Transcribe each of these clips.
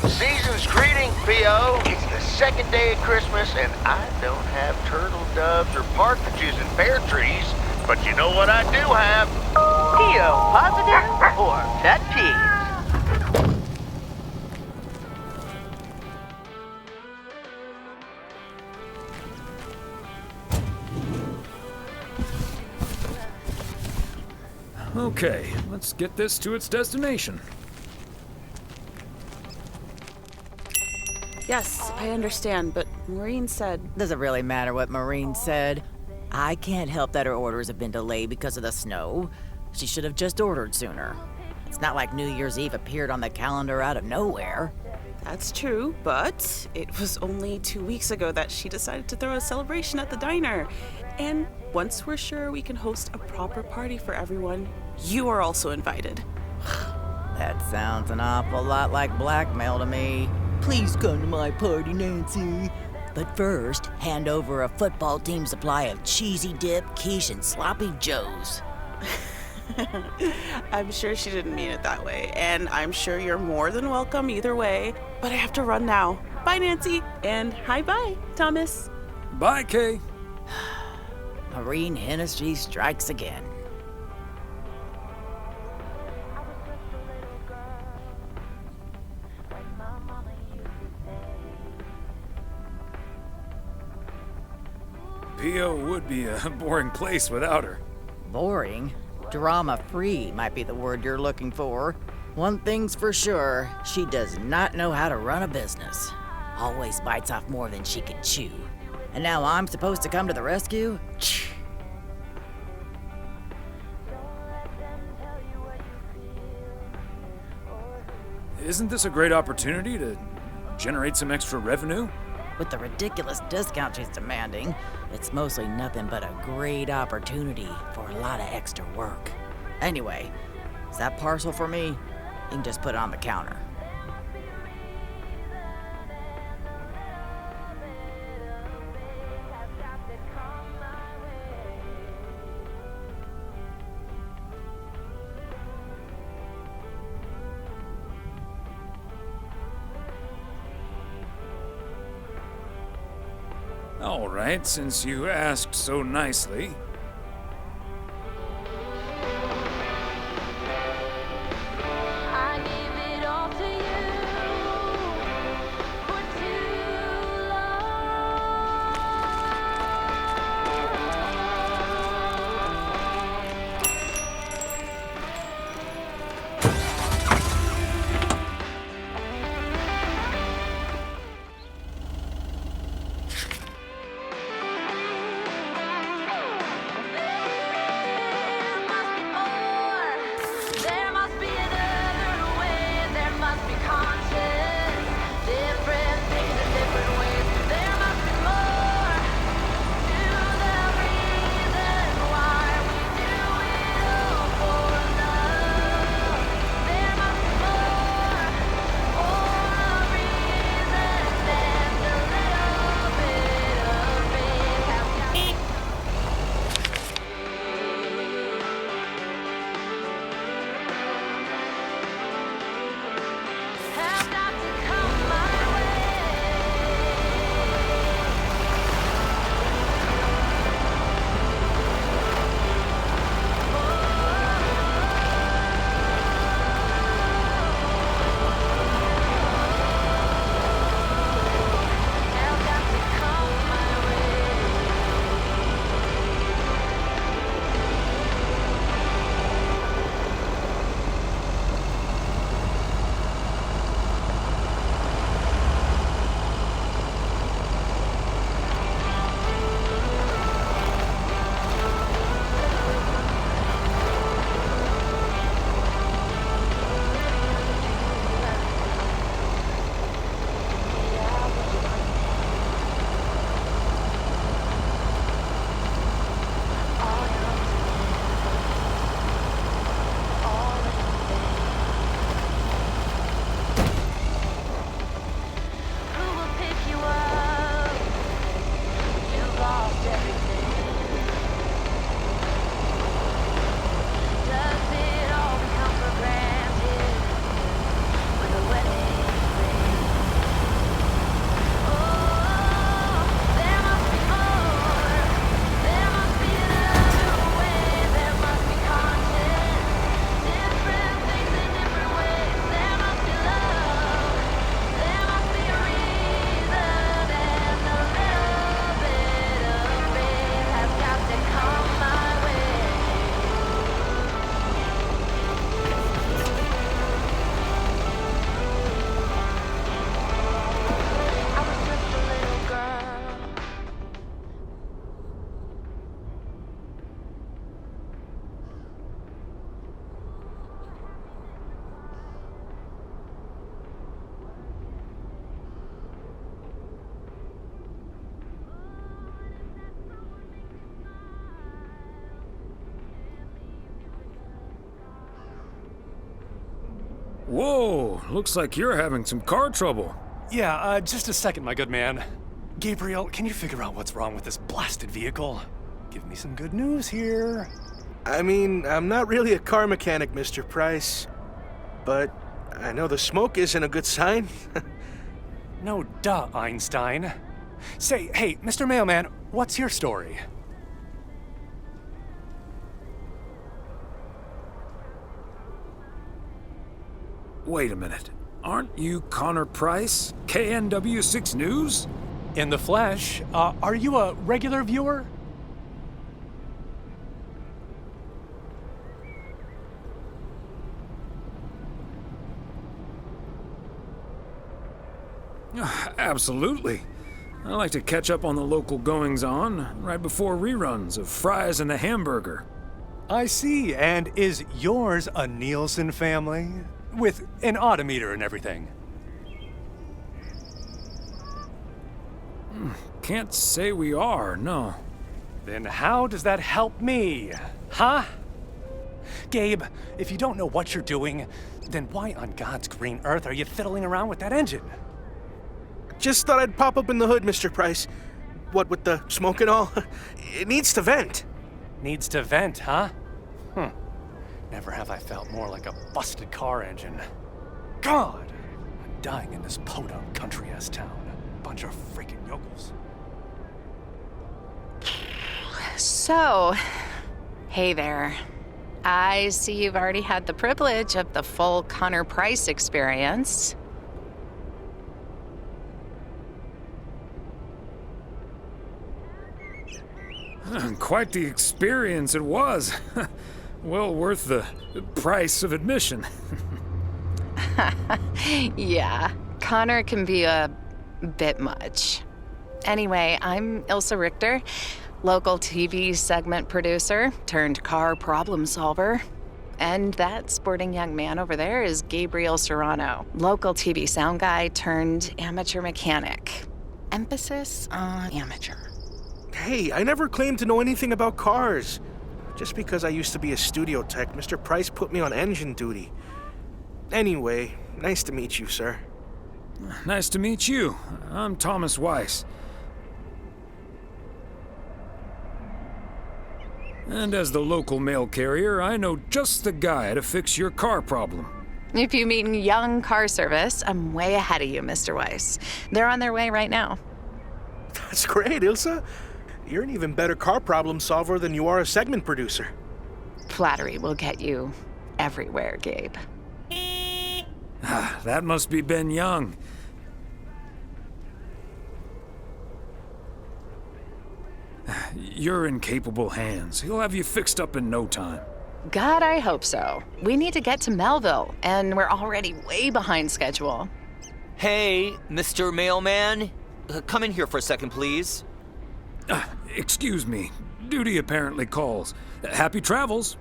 Season's greetings, P.O. It's the second day of Christmas, and I don't have turtle doves or partridges in pear trees. But you know what I do have? P.O. positive or pet peeve? Okay, let's get this to its destination. Yes, I understand, but Maureen said... Does it really matter what Maureen said? I can't help that her orders have been delayed because of the snow. She should have just ordered sooner. It's not like New Year's Eve appeared on the calendar out of nowhere. That's true, but it was only 2 weeks ago that she decided to throw a celebration at the diner. And once we're sure we can host a proper party for everyone, you are also invited. That sounds an awful lot like blackmail to me. Please come to my party, Nancy. But first, hand over a football team supply of cheesy dip, quiche, and sloppy joes. I'm sure she didn't mean it that way, and I'm sure you're more than welcome either way. But I have to run now. Bye, Nancy, and hi-bye, Thomas. Bye, Kay. Maureen Hennessy strikes again. P.O. would be a boring place without her. Boring? Drama-free might be the word you're looking for. One thing's for sure, she does not know how to run a business. Always bites off more than she can chew. And now I'm supposed to come to the rescue? Isn't this a great opportunity to generate some extra revenue? With the ridiculous discount she's demanding, it's mostly nothing but a great opportunity for a lot of extra work. Anyway, is that parcel for me? You can just put it on the counter. All right, since you asked so nicely. I give it all to you for too long. Whoa, looks like you're having some car trouble. Yeah, just a second, my good man. Gabriel, can you figure out what's wrong with this blasted vehicle? Give me some good news here. I mean, I'm not really a car mechanic, Mr. Price, but I know the smoke isn't a good sign. No duh, Einstein. Say, hey, Mr. Mailman, what's your story? Wait a minute. Aren't you Connor Price, KNW6 News? In the flesh, are you a regular viewer? Absolutely. I like to catch up on the local goings-on right before reruns of Fries and the Hamburger. I see, and is yours a Nielsen family? With an odometer and everything? Can't say we are, no. Then how does that help me? Huh? Gabe, if you don't know what you're doing, then why on God's green earth are you fiddling around with that engine? Just thought I'd pop up in the hood, Mr. Price. What with the smoke and all? It needs to vent. Needs to vent, huh? Never have I felt more like a busted car engine. God! I'm dying in this podunk country-ass town. Bunch of freaking yokels. So, hey there. I see you've already had the privilege of the full Connor Price experience. Quite the experience it was. Well worth the price of admission. Yeah, Connor can be a bit much. Anyway, I'm Ilsa Richter, local TV segment producer turned car problem solver. And that sporting young man over there is Gabriel Serrano, local TV sound guy turned amateur mechanic. Emphasis on amateur. Hey, I never claimed to know anything about cars. Just because I used to be a studio tech, Mr. Price put me on engine duty. Anyway, nice to meet you, sir. Nice to meet you. I'm Thomas Weiss. And as the local mail carrier, I know just the guy to fix your car problem. If you mean Young Car Service, I'm way ahead of you, Mr. Weiss. They're on their way right now. That's great, Ilsa. You're an even better car problem solver than you are a segment producer. Flattery will get you everywhere, Gabe. That must be Ben Young. You're in capable hands. He'll have you fixed up in no time. God, I hope so. We need to get to Melville, and we're already way behind schedule. Hey, Mr. Mailman. Come in here for a second, please. Excuse me. Duty apparently calls. Happy travels.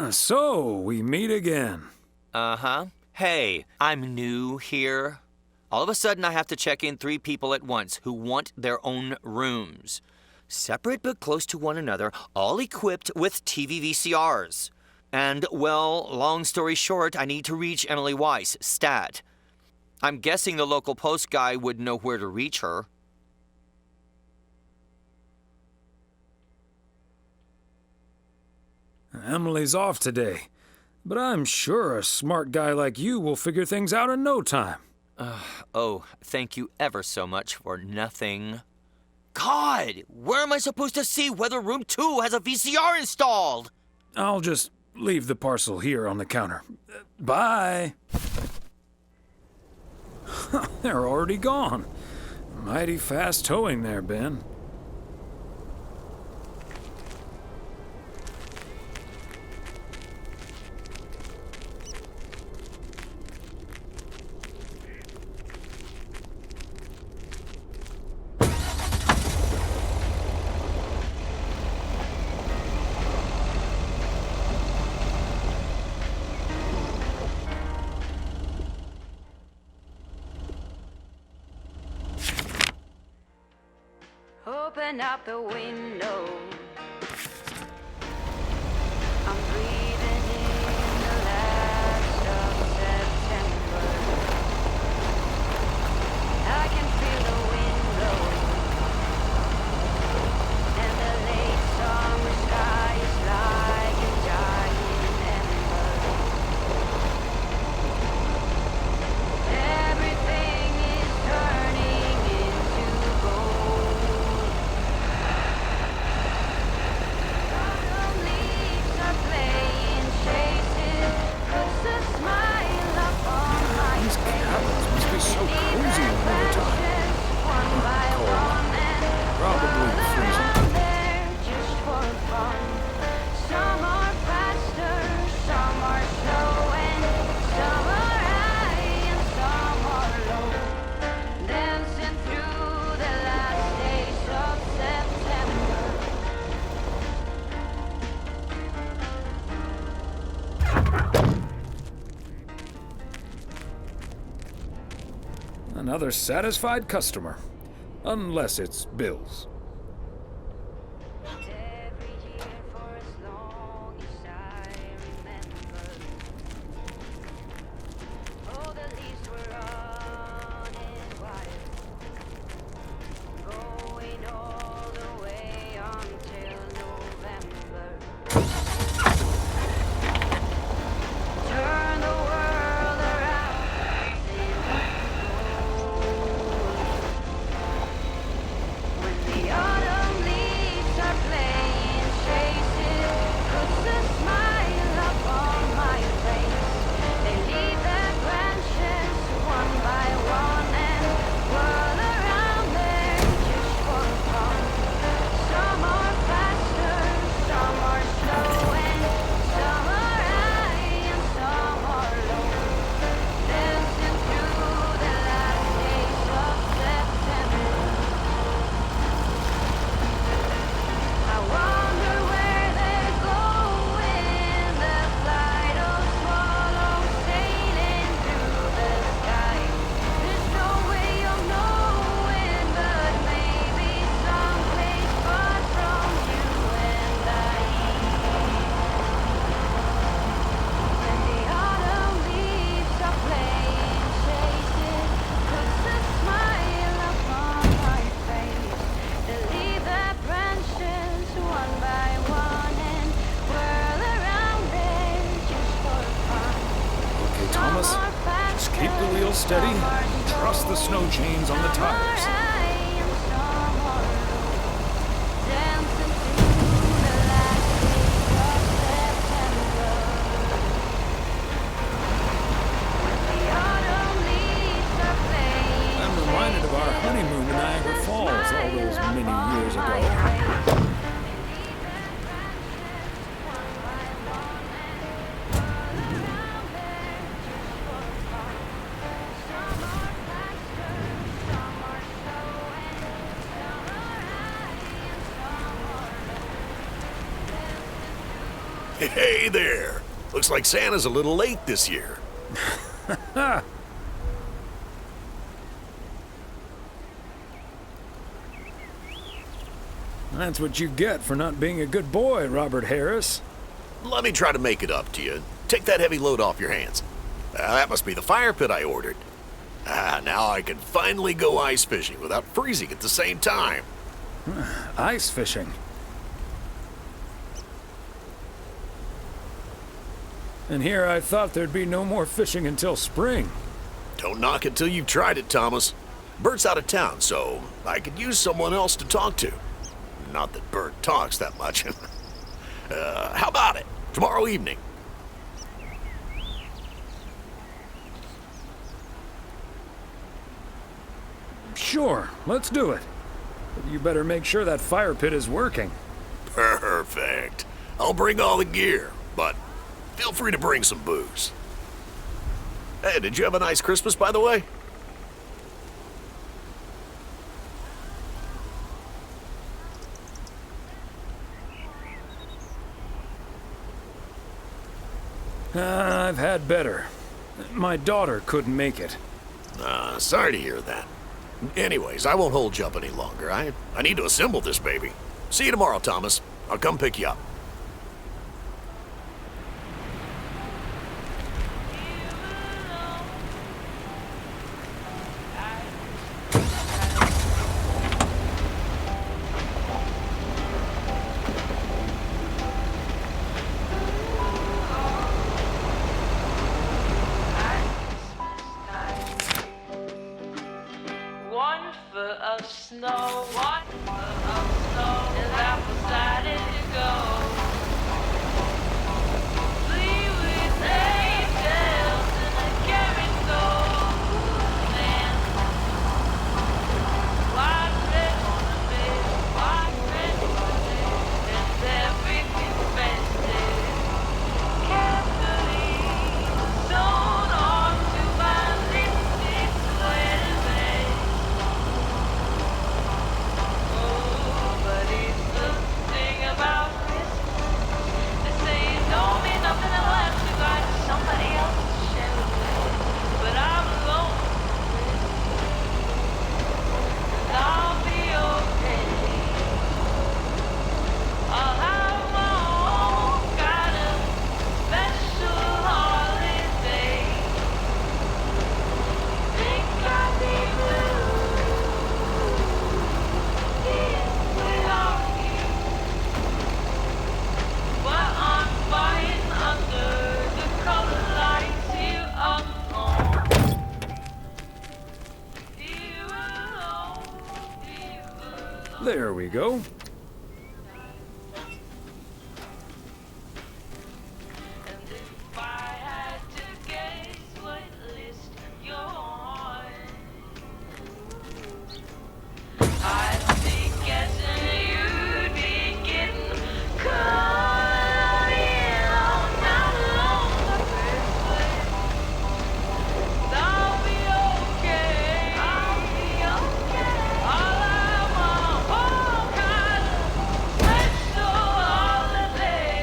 So, we meet again. Uh-huh. Hey, I'm new here. All of a sudden, I have to check in 3 people at once who want their own rooms. Separate but close to one another, all equipped with TV VCRs. And, well, long story short, I need to reach Emily Weiss, stat. I'm guessing the local post guy would know where to reach her. Emily's off today, but I'm sure a smart guy like you will figure things out in no time. Oh, thank you ever so much for nothing. God, where am I supposed to see whether room 2 has a VCR installed? I'll just leave the parcel here on the counter. Bye. They're already gone. Mighty fast towing there, Ben. open up the window. I'm breathing in the last of September. I can feel the wind blow, and the late summer sky is like a giant ember. Everything is turning into gold. Autumn leaves are playing chases, puts a smile up on my These face. cabins must be so cozy in the wintertime. One by one, and Probably freezing. they're just for fun. Some are faster, some are slow, and some are high and some are low. Dancing through the last days of September. Another satisfied customer. Unless it's Bill's. Every year for as long as I remember. Oh, the leaves were running wild, going all the way until November. Turn the world around in when the autumn leaves are playing chases, puts a smile up on my face. They leave their branches one by one and whirl around there just for fun. Some are faster, some are slow, and some are high and some are low. Dancing through the last days of September. I wonder where they're going, the flight of swallows sailing through the sky. There's no way of knowing, but maybe someplace far from you and I. When the autumn leaves are playing chases, puts a smile upon my face. They leave their branches one by one and whirl around there just for fun. Okay, Thomas, Some are just keep the faster, wheels steady some are and trust the slow, snow chains on the some are tires. high and some are low. Dancing through the last days of September. When the autumn leaves are playing I'm reminded of our honeymoon in Niagara Falls all those many years ago. Hey there! Looks like Santa's a little late this year. That's what you get for not being a good boy, Robert Harris. Let me try to make it up to you. Take that heavy load off your hands. That must be the fire pit I ordered. Now I can finally go ice fishing without freezing at the same time. Ice fishing. And here I thought there'd be no more fishing until spring. Don't knock it till you've tried it, Thomas. Bert's out of town, so I could use someone else to talk to. Not that Bert talks that much. How about it? Tomorrow evening. Sure, let's do it. But you better make sure that fire pit is working. Perfect. I'll bring all the gear, but feel free to bring some booze. Hey, did you have a nice Christmas, by the way? I've had better. My daughter couldn't make it. Sorry to hear that. Anyways, I won't hold you up any longer. I need to assemble this baby. See you tomorrow, Thomas. I'll come pick you up. One foot of snow, and I decided to go. Flee with angels in a carousel, man. White red on the bed, white red on the bed, and everything rested carefully. Sewn onto my lipstick sweater bed. But it's the thing about Christmas. They say it don't mean nothing unless you got somebody else to share it with. But I'm alone for Christmas. And I'll be okay. I'll have my own kind of special holiday. Think I'd be blue without you, but I'm fine under the color lights here up home. Here alone, here alone. There we go. And if I had to guess what list you're on, I'd be guessing you'd be getting caught in on not along the first place. I'll be okay. I'll be okay. I'll have my own kind of special holiday.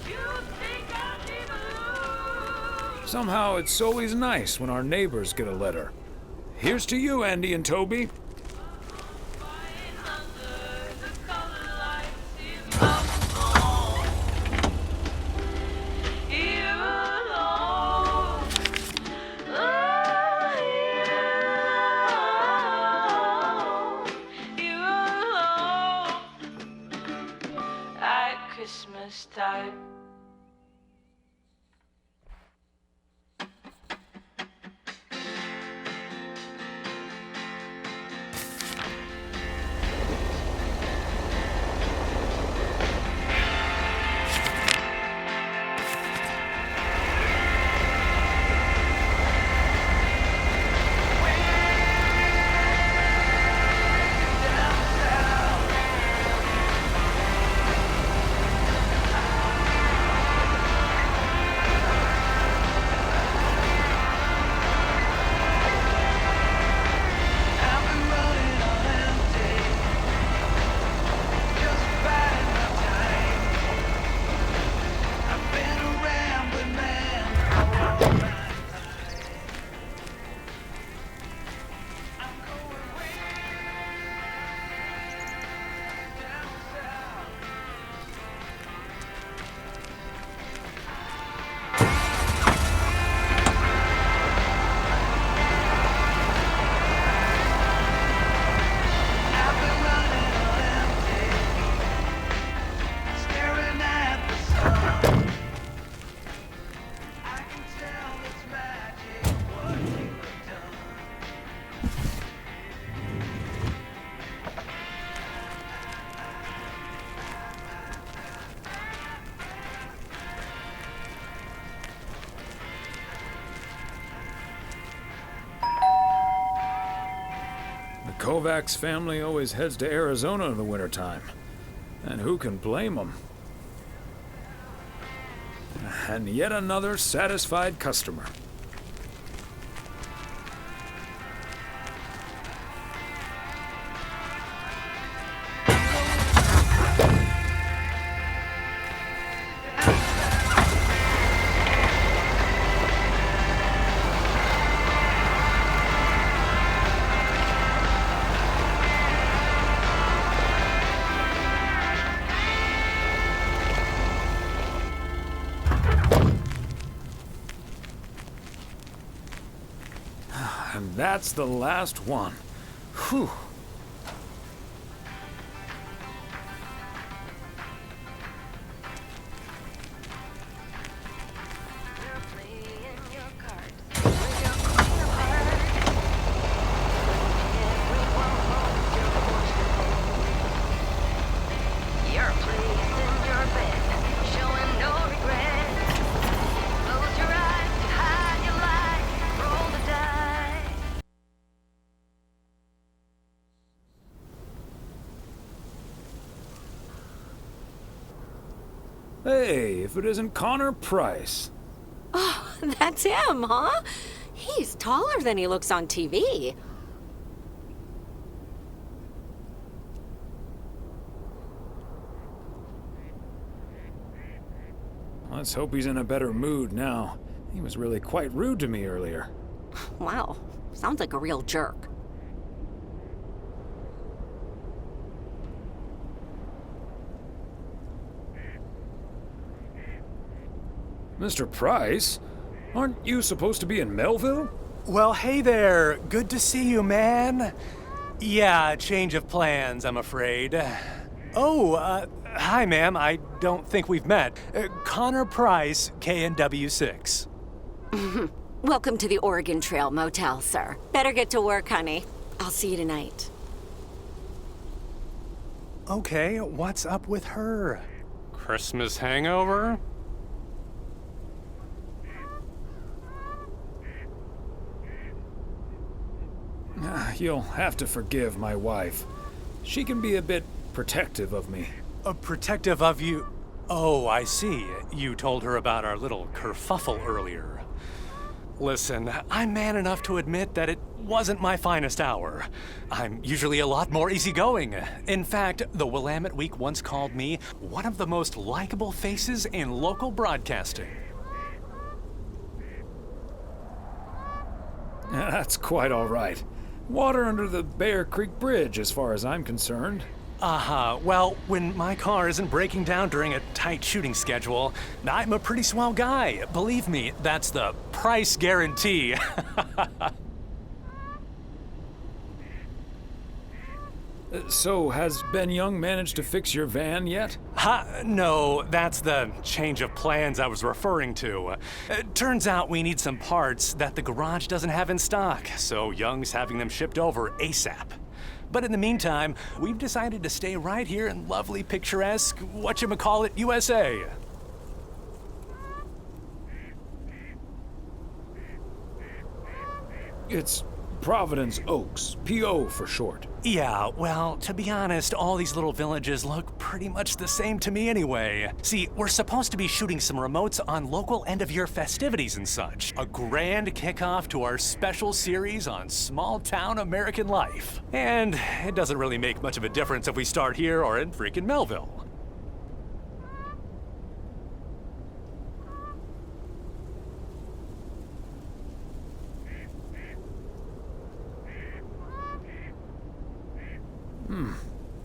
You think I'd be blue? Somehow it's always nice when our neighbors get a letter. Here's to you, Andy and Toby. Christmas time. Kovacs family always heads to Arizona in the wintertime. And who can blame them? And yet another satisfied customer. that's the last one. Whew. Hey, if it isn't Connor Price. Oh, that's him, huh? He's taller than he looks on TV. Let's hope he's in a better mood now. He was really quite rude to me earlier. Wow, sounds like a real jerk. Mr. Price? Aren't you supposed to be in Melville? Well, hey there. Good to see you, man. Yeah, change of plans, I'm afraid. Oh, hi, ma'am. I don't think we've met. Connor Price, KNW6. Welcome to the Oregon Trail Motel, sir. Better get to work, honey. I'll see you tonight. Okay, what's up with her? Christmas hangover? You'll have to forgive my wife. She can be a bit protective of me. Protective of you? Oh, I see. You told her about our little kerfuffle earlier. Listen, I'm man enough to admit that it wasn't my finest hour. I'm usually a lot more easygoing. In fact, the Willamette Week once called me one of the most likable faces in local broadcasting. That's quite all right. Water under the Bear Creek Bridge, as far as I'm concerned. Well, when my car isn't breaking down during a tight shooting schedule, I'm a pretty swell guy. Believe me, that's the price guarantee. So, has Ben Young managed to fix your van yet? No, that's the change of plans I was referring to. Turns out we need some parts that the garage doesn't have in stock, so Young's having them shipped over ASAP. But in the meantime, we've decided to stay right here in lovely, picturesque, whatchamacallit, USA. It's Providence Oaks, P.O. for short. Yeah, well, to be honest, all these little villages look pretty much the same to me anyway. See, we're supposed to be shooting some remotes on local end-of-year festivities and such. A grand kickoff to our special series on small-town American life. And it doesn't really make much of a difference if we start here or in freaking Melville.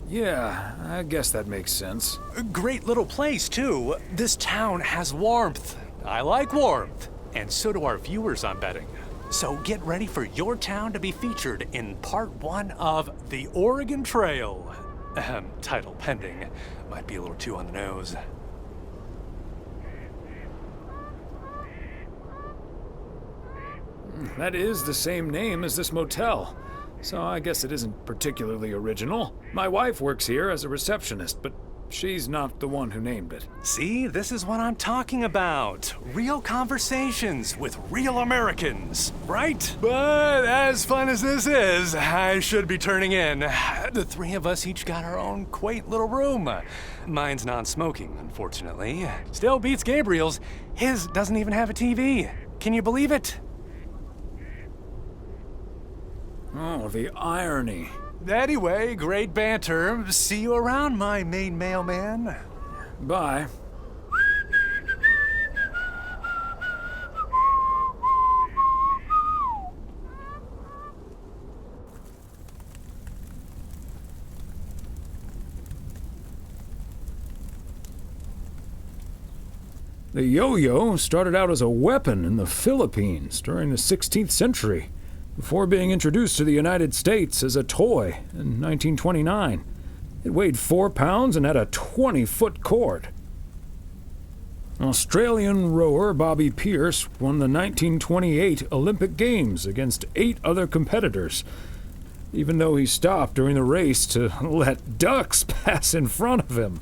Yeah, I guess that makes sense. A great little place, too. This town has warmth. I like warmth. And so do our viewers, I'm betting. So get ready for your town to be featured in part 1 of The Oregon Trail. Title pending. Might be a little too on the nose. That is the same name as this motel. So I guess it isn't particularly original. My wife works here as a receptionist, but she's not the one who named it. See, this is what I'm talking about. Real conversations with real Americans, right? But as fun as this is, I should be turning in. The three of us each got our own quaint little room. Mine's non-smoking, unfortunately. Still beats Gabriel's. His doesn't even have a TV. Can you believe it? Oh, the irony. Anyway, great banter. See you around, my main mailman. Bye. The yo-yo started out as a weapon in the Philippines during the 16th century. before being introduced to the United States as a toy in 1929. It weighed 4 pounds and had a 20-foot cord. Australian rower Bobby Pierce won the 1928 Olympic Games against 8 other competitors, even though he stopped during the race to let ducks pass in front of him.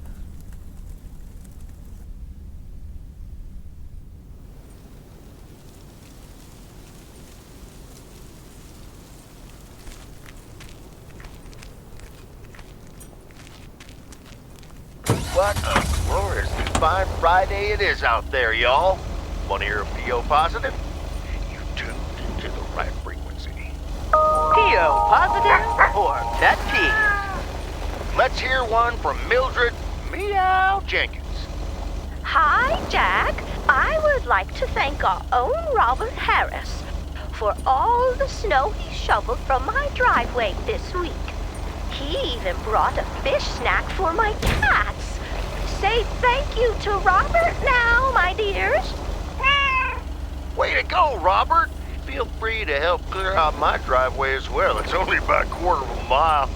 What a gloriously fine Friday it is out there, y'all. Want to hear a PO positive? You tuned into the right frequency. PO positive or pet peeve? Let's hear one from Mildred Meow Jenkins. Hi, Jack. I would like to thank our own Robert Harris for all the snow he shoveled from my driveway this week. He even brought a fish snack for my cats. Say thank you to Robert now, my dears. Way to go, Robert. Feel free to help clear out my driveway as well. It's only about a quarter of a mile.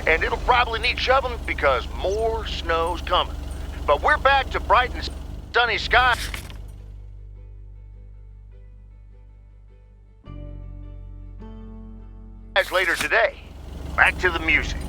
And it'll probably need shoveling because more snow's coming. But we're back to bright and sunny skies later today. Back to the music.